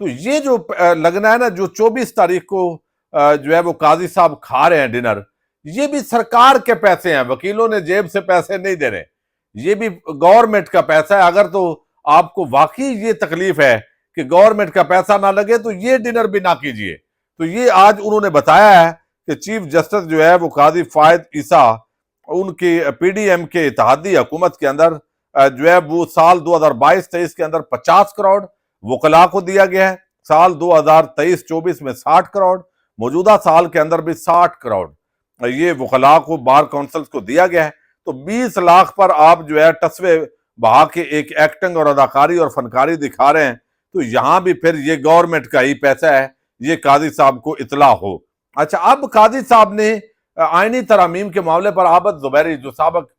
تو یہ جو لگنا ہے نا جو 24 تاریخ کو جو ہے وہ قاضی صاحب کھا رہے ہیں ڈنر، یہ بھی سرکار کے پیسے ہیں، وکیلوں نے جیب سے پیسے نہیں دے رہے، یہ بھی گورنمنٹ کا پیسہ ہے۔ اگر تو آپ کو واقعی یہ تکلیف ہے کہ گورنمنٹ کا پیسہ نہ لگے تو یہ ڈنر بھی نہ کیجئے۔ تو یہ آج انہوں نے بتایا ہے کہ چیف جسٹس جو ہے وہ قاضی فائد عیسیٰ، ان کی پی ڈی ایم کے اتحادی حکومت کے اندر جو ہے وہ سال 2022-23 کے اندر 50 کروڑ وکلاء کو دیا گیا ہے، سال 2023-24 میں 60 کروڑ، موجودہ سال کے اندر بھی 60 کروڑ یہ وکلاء کو بار کونسلز کو دیا گیا ہے۔ تو 20 لاکھ پر آپ جو ہے ٹسوے بہا کے ایک ایکٹنگ اور اداکاری اور فنکاری دکھا رہے ہیں، تو یہاں بھی پھر یہ گورنمنٹ کا ہی پیسہ ہے، یہ قاضی صاحب کو اطلاع ہو۔ اچھا، اب قاضی صاحب نے آئینی ترامیم کے معاملے پر عابد زبیری جو سابق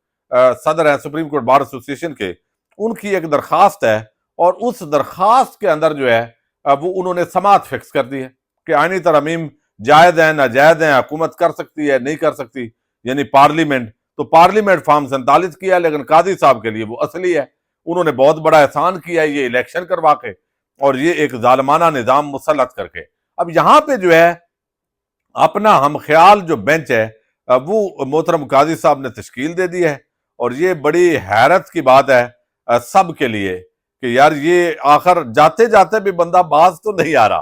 صدر ہیں سپریم کورٹ بار ایسوسی ایشن کے، ان کی ایک درخواست ہے، اور اس درخواست کے اندر جو ہے وہ انہوں نے سماعت فکس کر دی ہے کہ آئینی ترامیم جائز ہیں ناجائز ہیں، حکومت کر سکتی ہے نہیں کر سکتی، یعنی پارلیمنٹ۔ تو پارلیمنٹ فارم 47 کیا، لیکن قاضی صاحب کے لیے وہ اصلی ہے۔ انہوں نے بہت بڑا احسان کیا ہے یہ الیکشن کروا کے اور یہ ایک ظالمانہ نظام مسلط کر کے۔ اب یہاں پہ جو ہے اپنا ہم خیال جو بینچ ہے وہ محترم قاضی صاحب نے تشکیل دے دی ہے، اور یہ بڑی حیرت کی بات ہے سب کے لیے کہ یار یہ آخر جاتے جاتے بھی بندہ باز تو نہیں آ رہا،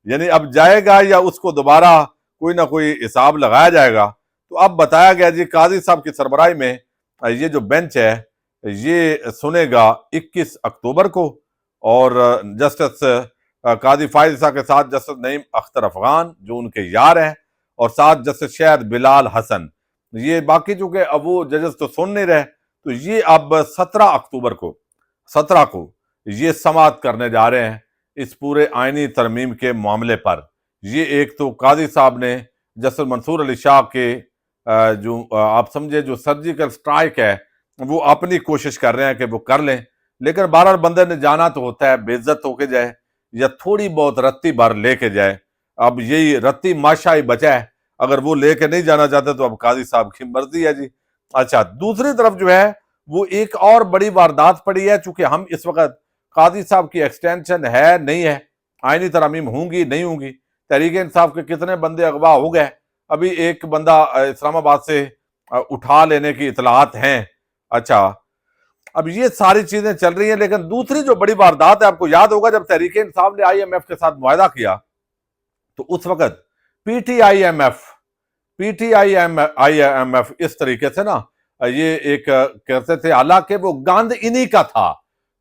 یعنی اب جائے گا یا اس کو دوبارہ کوئی نہ کوئی حساب لگایا جائے گا۔ تو اب بتایا گیا جی قاضی صاحب کی سربراہی میں یہ جو بینچ ہے یہ سنے گا 21 اکتوبر کو، اور جسٹس قاضی فائز عیسیٰ کے ساتھ جسٹس نعیم اختر افغان جو ان کے یار ہیں، اور ساتھ جسٹس شہد بلال حسن، یہ باقی چونکہ اب وہ ججز تو سن نہیں رہے، تو یہ اب 17 کو یہ سماعت کرنے جا رہے ہیں اس پورے آئینی ترمیم کے معاملے پر۔ یہ ایک تو قاضی صاحب نے جسٹس منصور علی شاہ کے جو آپ سمجھے جو سرجیکل سٹرائک ہے وہ اپنی کوشش کر رہے ہیں کہ وہ کر لیں، لیکن بہرحال بندے نے جانا تو ہوتا ہے، بے عزت ہو کے جائے یا تھوڑی بہت رتی بھر لے کے جائے۔ اب یہی رتی ماشا ہی بچا ہے، اگر وہ لے کے نہیں جانا چاہتے تو اب قاضی صاحب کی مرضی ہے جی۔ اچھا، دوسری طرف جو ہے وہ ایک اور بڑی واردات پڑی ہے، چونکہ ہم اس وقت قاضی صاحب کی ایکسٹینشن ہے نہیں ہے، آئینی ترامیم ہوں گی نہیں ہوں گی، تحریک انصاف کے کتنے بندے اغوا ہو گئے، ابھی ایک بندہ اسلام آباد سے اٹھا لینے کی اطلاعات ہیں۔ اچھا، اب یہ ساری چیزیں چل رہی ہیں، لیکن دوسری جو بڑی واردات ہے، آپ کو یاد ہوگا جب تحریک انصاف نے آئی ایم ایف کے ساتھ معاہدہ کیا تو اس وقت P T I M F اس طریقے سے نا یہ ایک کرتے تھے، حالانکہ وہ گند انہی کا تھا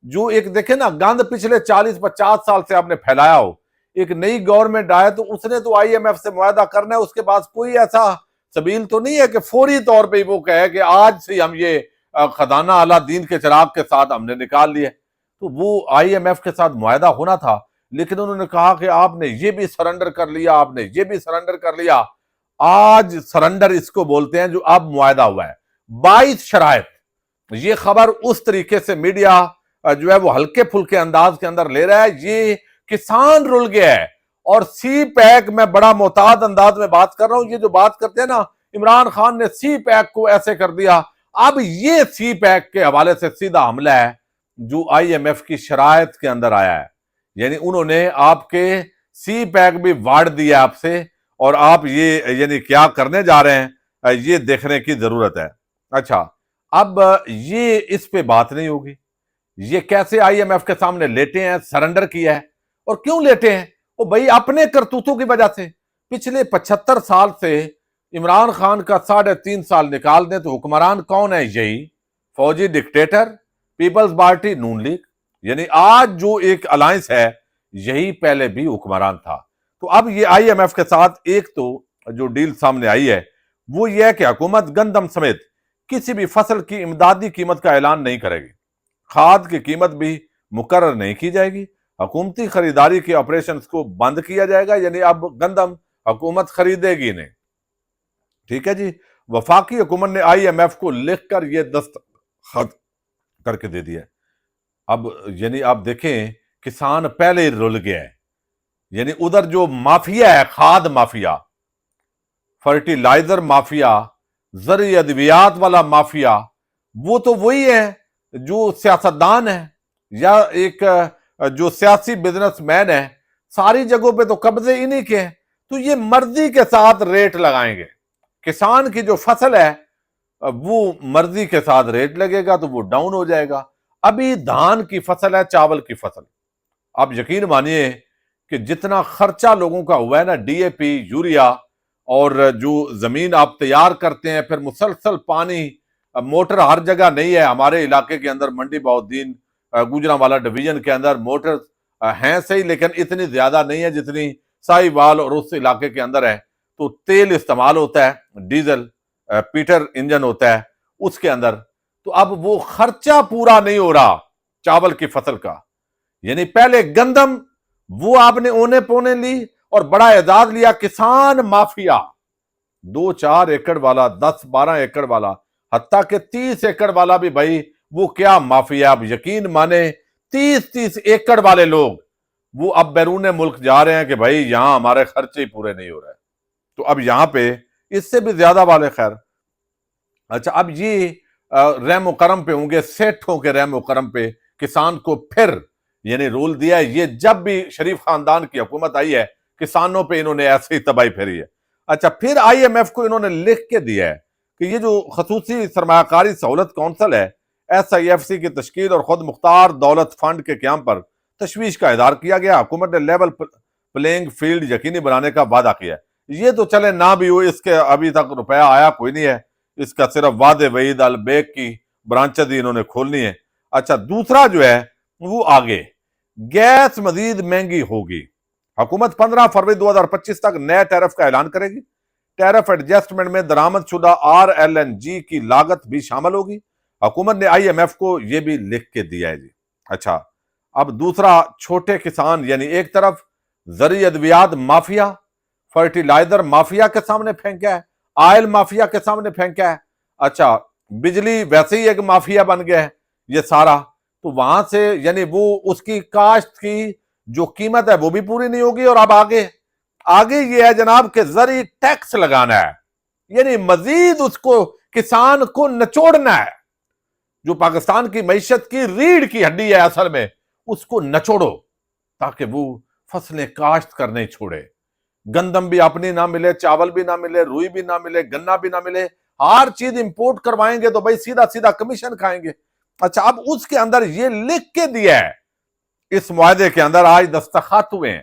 جو ایک دیکھیں نا گند پچھلے 40-50 سال سے آپ نے پھیلایا ہو۔ ایک نئی گورنمنٹ آئے تو اس نے تو آئی ایم ایف سے معاہدہ کرنا ہے، اس کے بعد کوئی ایسا سبیل تو نہیں ہے کہ فوری طور پہ وہ کہے کہ آج سے ہم یہ خزانہ اعلیٰ دین کے چراغ کے ساتھ ہم نے نکال لیے۔ تو وہ آئی ایم ایف کے ساتھ معاہدہ ہونا تھا، لیکن انہوں نے کہا کہ آپ نے یہ بھی سرنڈر کر لیا، آپ نے یہ بھی سرنڈر کر لیا۔ آج سرنڈر اس کو بولتے ہیں جو اب معاہدہ ہوا ہے 22 شرائط۔ یہ خبر اس طریقے سے میڈیا جو ہے وہ ہلکے پھلکے انداز کے اندر لے رہا ہے، یہ کسان رل گیا ہے۔ اور سی پیک میں بڑا محتاط انداز میں بات کر رہا ہوں، یہ جو بات کرتے ہیں نا عمران خان نے سی پیک کو ایسے کر دیا، اب یہ سی پیک کے حوالے سے سیدھا حملہ ہے جو آئی ایم ایف کی شرائط کے اندر آیا ہے، یعنی انہوں نے آپ کے سی پیک بھی واڑ دیا آپ سے، اور آپ یہ یعنی کیا کرنے جا رہے ہیں یہ دیکھنے کی ضرورت ہے۔ اچھا، اب یہ اس پہ بات نہیں ہوگی، یہ کیسے آئی ایم ایف کے سامنے لیٹے ہیں، سرنڈر کیا ہے، اور کیوں لیٹے ہیں؟ وہ بھائی اپنے کرتوتوں کی وجہ سے پچھلے 75 سال سے عمران خان کا 3.5 سال نکال دیں تو حکمران کون ہے؟ یہی فوجی ڈکٹیٹر پیپلز پارٹی نون لیگ، یعنی آج جو ایک الائنس ہے یہی پہلے بھی حکمران تھا۔ تو اب یہ آئی ایم ایف کے ساتھ ایک تو جو ڈیل سامنے آئی ہے وہ یہ ہے کہ حکومت گندم سمیت کسی بھی فصل کی امدادی قیمت کا اعلان نہیں کرے گی، کھاد کی قیمت بھی مقرر نہیں کی جائے گی، حکومتی خریداری کے آپریشنز کو بند کیا جائے گا، یعنی اب گندم حکومت خریدے گی نہیں۔ ٹھیک ہے جی، وفاقی حکومت نے آئی ایم ایف کو لکھ کر یہ دستخط کر کے دے دیا۔ اب یعنی آپ دیکھیں کسان پہلے رل گیا ہے، یعنی ادھر جو مافیا ہے، کھاد مافیا، فرٹیلائزر مافیا، زرعی ادویات والا مافیا، وہ تو وہی ہے جو سیاستدان ہے یا ایک جو سیاسی بزنس مین ہے ساری جگہوں پہ تو قبضے انہی کے ہیں، تو یہ مرضی کے ساتھ ریٹ لگائیں گے. کسان کی جو فصل ہے وہ مرضی کے ساتھ ریٹ لگے گا تو وہ ڈاؤن ہو جائے گا. ابھی دھان کی فصل ہے، چاول کی فصل، آپ یقین مانیے کہ جتنا خرچہ لوگوں کا ہوا ہے نا، ڈی اے پی، یوریا، اور جو زمین آپ تیار کرتے ہیں، پھر مسلسل پانی، موٹر ہر جگہ نہیں ہے. ہمارے علاقے کے اندر منڈی بہاؤالدین گوجرانوالا ڈویژن کے اندر موٹر ہیں صحیح، لیکن اتنی زیادہ نہیں ہے جتنی ساہیوال اور اس علاقے کے اندر ہے. تو تیل استعمال ہوتا ہے، ڈیزل، پیٹر انجن ہوتا ہے اس کے اندر. تو اب وہ خرچہ پورا نہیں ہو رہا چاول کی فصل کا. یعنی پہلے گندم وہ آپ نے اونے پونے لی اور بڑا اعزاز لیا، کسان مافیا، 2-4 ایکڑ والا، 10-12 ایکڑ والا، حتیٰ کہ 30 ایکڑ والا بھی، بھائی وہ کیا مافیا. اب یقین مانے 30 ایکڑ والے لوگ وہ اب بیرون ملک جا رہے ہیں کہ بھائی یہاں ہمارے خرچے ہی پورے نہیں ہو رہے. تو اب یہاں پہ اس سے بھی زیادہ والے خیر. اچھا، اب یہ رحم و کرم پہ ہوں گے، سیٹھوں کے رحم و کرم پہ کسان کو پھر یعنی رول دیا ہے. یہ جب بھی شریف خاندان کی حکومت آئی ہے کسانوں پہ انہوں نے ایسے ہی تباہی پھیری ہے. اچھا، پھر آئی ایم ایف کو انہوں نے لکھ کے دیا ہے کہ یہ جو خصوصی سرمایہ کاری سہولت کونسل ہے، ایس آئی ایف سی کی تشکیل اور خود مختار دولت فنڈ کے قیام پر تشویش کا اظہار کیا گیا. حکومت نے لیول پلینگ فیلڈ یقینی بنانے کا وعدہ کیا ہے. یہ تو چلے نہ بھی ہو، اس کے ابھی تک روپیہ آیا کوئی نہیں ہے، اس کا صرف وعدے وعید البیک کی برانچز ہی انہوں نے کھولنی ہے. اچھا، دوسرا جو ہے وہ آگے گیس مزید مہنگی ہوگی. حکومت 15 فروری 2025 تک نئے ٹیرف کا اعلان کرے گی. ٹیرف ایڈجسٹمنٹ میں درآمد شدہ RLNG کی لاگت بھی شامل ہوگی. حکومت نے آئی ایم ایف کو یہ بھی لکھ کے دیا ہے جی. اچھا، اب دوسرا چھوٹے کسان، یعنی ایک طرف زرعی ادویات مافیا، فرٹیلائزر مافیا کے سامنے پھینکا ہے، آئل مافیا کے سامنے پھینکا ہے. اچھا، بجلی ویسے ہی ایک مافیا بن گیا ہے یہ سارا. تو وہاں سے یعنی وہ اس کی کاشت کی جو قیمت ہے وہ بھی پوری نہیں ہوگی. اور اب آگے یہ ہے جناب کہ زرعی ٹیکس لگانا ہے، یعنی مزید اس کو کسان کو نچوڑنا ہے. جو پاکستان کی معیشت کی ریڑھ کی ہڈی ہے اصل میں، اس کو نچوڑو تاکہ وہ فصلیں کاشت کرنے چھوڑے. گندم بھی اپنی نہ ملے، چاول بھی نہ ملے، روئی بھی نہ ملے، گنا بھی نہ ملے، ہر چیز امپورٹ کروائیں گے تو بھائی سیدھا سیدھا کمیشن کھائیں گے. اچھا، اب اس کے اندر یہ لکھ کے دیا ہے، اس معاہدے کے اندر آج دستخط ہوئے ہیں،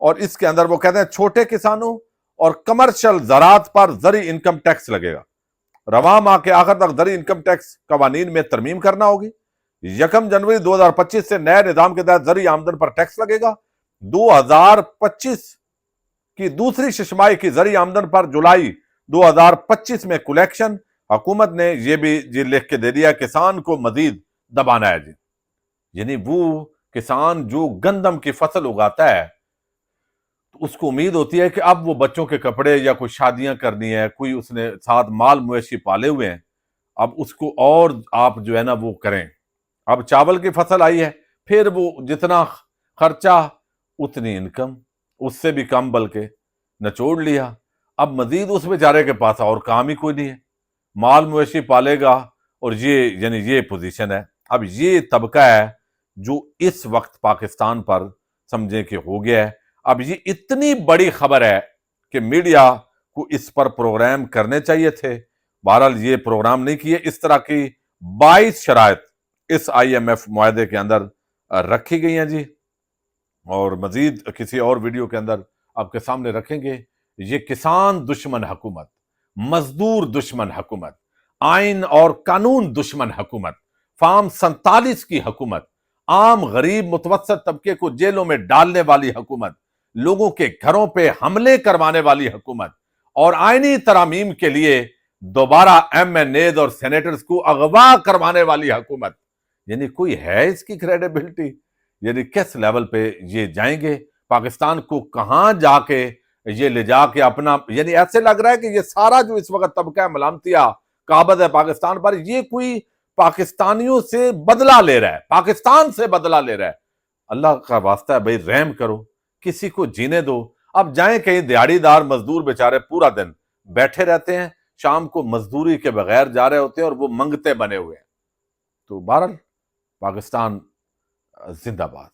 اور اس کے اندر وہ کہتے ہیں چھوٹے کسانوں اور کمرشل زراعت پر زرعی انکم ٹیکس لگے گا. رواں ماہ کے آخر تک زرعی انکم ٹیکس قوانین میں ترمیم کرنا ہوگی. 1 جنوری 2025 سے نئے نظام کے تحت زرعی آمدن پر ٹیکس لگے گا. 2025 کی دوسری ششماہی کی زرعی آمدن پر جولائی 2025 میں کلیکشن. حکومت نے یہ بھی لکھ کے دے دیا کسان کو مزید دبانا ہے جی. یعنی وہ کسان جو گندم کی فصل اگاتا ہے تو اس کو امید ہوتی ہے کہ اب وہ بچوں کے کپڑے یا کوئی شادیاں کرنی ہے، کوئی اس نے ساتھ مال مویشی پالے ہوئے ہیں، اب اس کو اور آپ جو ہے نا وہ کریں. اب چاول کی فصل آئی ہے، پھر وہ جتنا خرچہ اتنی انکم، اس سے بھی کم بلکہ نچوڑ لیا. اب مزید اس بیچارے کے پاس اور کام ہی کوئی نہیں ہے، مال مویشی پالے گا. اور یہ یعنی یہ پوزیشن ہے. اب یہ طبقہ ہے جو اس وقت پاکستان پر سمجھیں کہ ہو گیا ہے. اب یہ اتنی بڑی خبر ہے کہ میڈیا کو اس پر پروگرام کرنے چاہیے تھے. بہرحال یہ پروگرام نہیں کیے. اس طرح کی 22 شرائط اس آئی ایم ایف معاہدے کے اندر رکھی گئی ہیں جی، اور مزید کسی اور ویڈیو کے اندر آپ کے سامنے رکھیں گے. یہ کسان دشمن حکومت، مزدور دشمن حکومت، آئین اور قانون دشمن حکومت، فارم 47 کی حکومت، عام غریب متوسط طبقے کو جیلوں میں ڈالنے والی حکومت، لوگوں کے گھروں پہ حملے کروانے والی حکومت، اور آئینی ترامیم کے لیے دوبارہ ایم این ایز اور سینیٹرز کو اغوا کروانے والی حکومت. یعنی کوئی ہے اس کی کریڈیبلٹی؟ یعنی کس لیول پہ یہ جائیں گے؟ پاکستان کو کہاں جا کے یہ لے جا کے اپنا، یعنی ایسے لگ رہا ہے کہ یہ سارا جو اس وقت طبقہ ملامتیا قابض ہے پاکستان پر، یہ کوئی پاکستانیوں سے بدلہ لے رہا ہے، پاکستان سے بدلہ لے رہا ہے. اللہ کا واسطہ ہے بھائی رحم کرو، کسی کو جینے دو. اب جائیں کہیں دیہڑی دار مزدور بیچارے پورا دن بیٹھے رہتے ہیں، شام کو مزدوری کے بغیر جا رہے ہوتے ہیں اور وہ منگتے بنے ہوئے ہیں. تو بہرحال پاکستان زندہ باد.